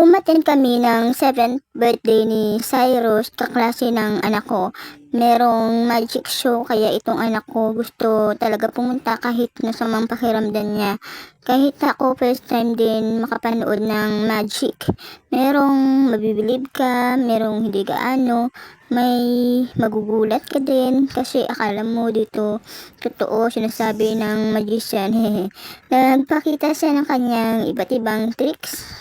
Umattend kami ng 7th birthday ni Cyrus, kaklase ng anak ko. Merong magic show kaya itong anak ko gusto talaga pumunta kahit masamang pakiramdam niya. Kahit ako first time din makapanood ng magic. Merong mabibilib ka, merong hindi gaano, may magugulat ka din kasi akala mo dito totoo sinasabi ng magician. Hehe. Nagpakita siya ng kanyang iba't ibang tricks.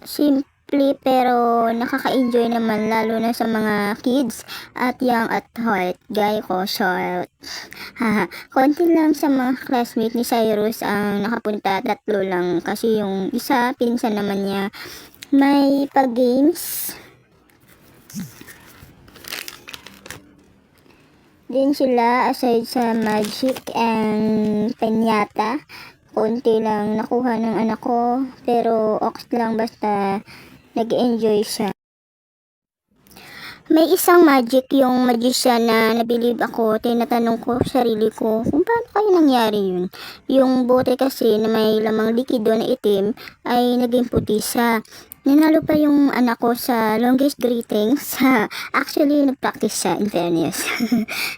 Simple pero nakaka-enjoy naman lalo na sa mga kids at young at heart. Gaya ko, short. Haha. Konti lang sa mga classmate ni Cyrus ang nakapunta, 3 lang kasi yung isa, pinsan naman niya. May pag-games din sila aside sa magic and penyata. Konti lang nakuha ng anak ko pero okay lang basta nag-enjoy siya. May isang magic yung magician na nabilib ako, tinatanong ko sarili ko kung paano kaya nangyari yun. Yung bote kasi na may lamang likido na itim ay naging puti siya. Nanalo pa yung anak ko sa longest greetings. Actually, nag-practice siya in fairness.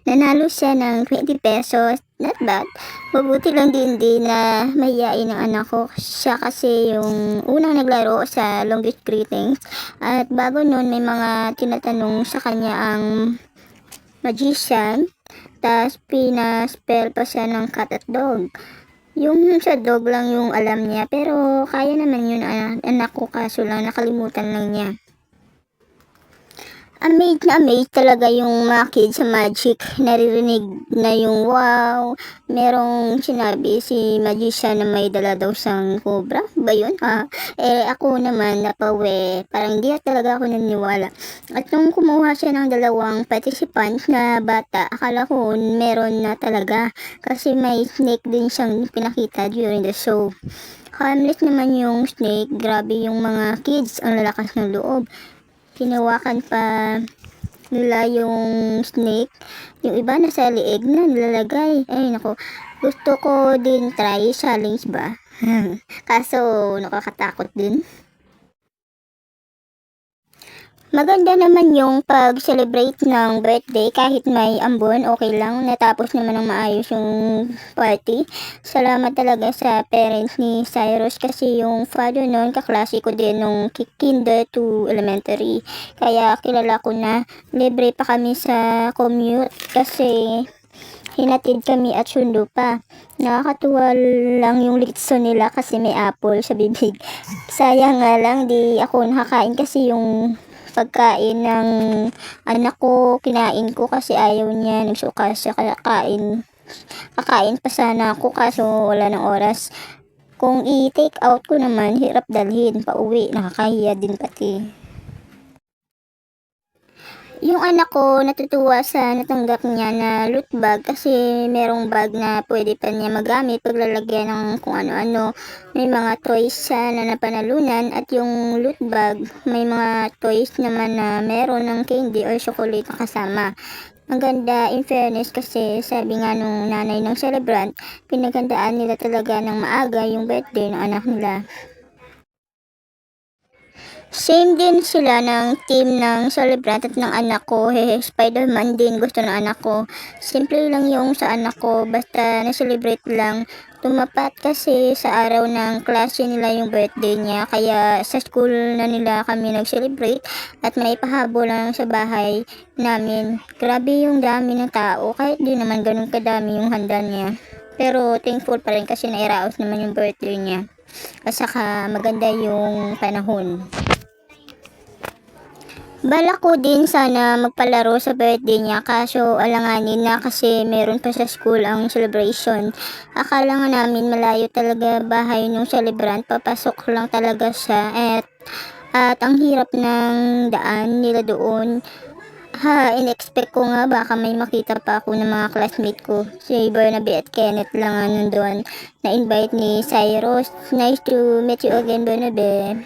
Nanalo siya ng 20 pesos. Not bad. Mabuti lang din na mahiyain ng anak ko. Siya kasi yung unang naglaro sa longest greetings. At bago nun, may mga tinatanong sa kanya ang magician. Tapos pinaspell pa siya ng cat at dog. Yung sa dog lang yung alam niya, pero kaya naman yun anak ko kaso lang nakalimutan lang niya. Amazed talaga yung mga kids sa magic. Naririnig na yung wow. Merong sinabi si magician na may dala daw siyang cobra. Ba yun? Ako naman napawi. Parang hindi talaga ako naniniwala. At nung kumuha siya ng 2 participant na bata, akala ko meron na talaga. Kasi may snake din siyang pinakita during the show. Harmless naman yung snake. Grabe yung mga kids. Ang lalakas ng loob. Hinawakan pa nila yung snake. Yung iba nasa liig na nilalagay. Ay nako, gusto ko din try challenge ba? Kaso nakakatakot din. Maganda naman yung pag-celebrate ng birthday kahit may ambon, okay lang. Natapos naman ng maayos yung party. Salamat talaga sa parents ni Cyrus kasi yung father nun kaklase ko din nung kinder to elementary. Kaya kilala ko na. Libre pa kami sa commute kasi hinatid kami at sundo pa. Nakakatuwa lang yung litso nila kasi may apple sa bibig. Sayang nga lang di ako nakakain kasi yung pagkain ng anak ko, kinain ko kasi ayaw niya, nagsuka siya kakain pa sana ako kaso wala ng oras. Kung i-take out ko naman, hirap dalhin pa uwi, nakakahiya din pati. Yung anak ko natutuwa sa natanggap niya na loot bag kasi merong bag na pwede pa niya magamit paglalagyan ng kung ano-ano. May mga toys siya na napanalunan at yung loot bag may mga toys naman na meron ng candy or chocolate na kasama. Ang ganda in fairness kasi sabi nga nung nanay ng celebrant, pinagandaan nila talaga ng maaga yung birthday ng anak nila. Same din sila ng team ng celebrant at ng anak ko. Spider-Man din gusto ng anak ko. Simple lang yung sa anak ko, basta na-celebrate lang. Tumapat kasi sa araw ng klase nila yung birthday niya, kaya sa school na nila kami nag-celebrate at may pahabol lang sa bahay namin. Grabe yung dami ng tao, kahit di naman ganun kadami yung handa niya. Pero thankful pa rin kasi nairaos naman yung birthday niya. At saka maganda yung panahon. Balak ko din sana magpalaro sa birthday niya kaso alanganin na kasi meron pa sa school ang celebration. Akala nga namin malayo talaga bahay ng celebrant, papasok lang talaga siya at ang hirap ng daan nila doon. In-expect ko nga baka may makita pa ako ng mga classmate ko. Si Bernabe at Kenneth lang nga nandun. Na-invite ni Cyrus. Nice to meet you again, Bernabe.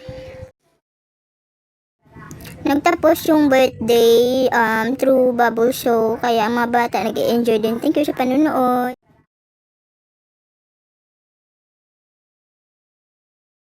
nagtapos yung birthday through bubble show. Kaya ang mga bata nag-enjoy din. Thank you sa panunood.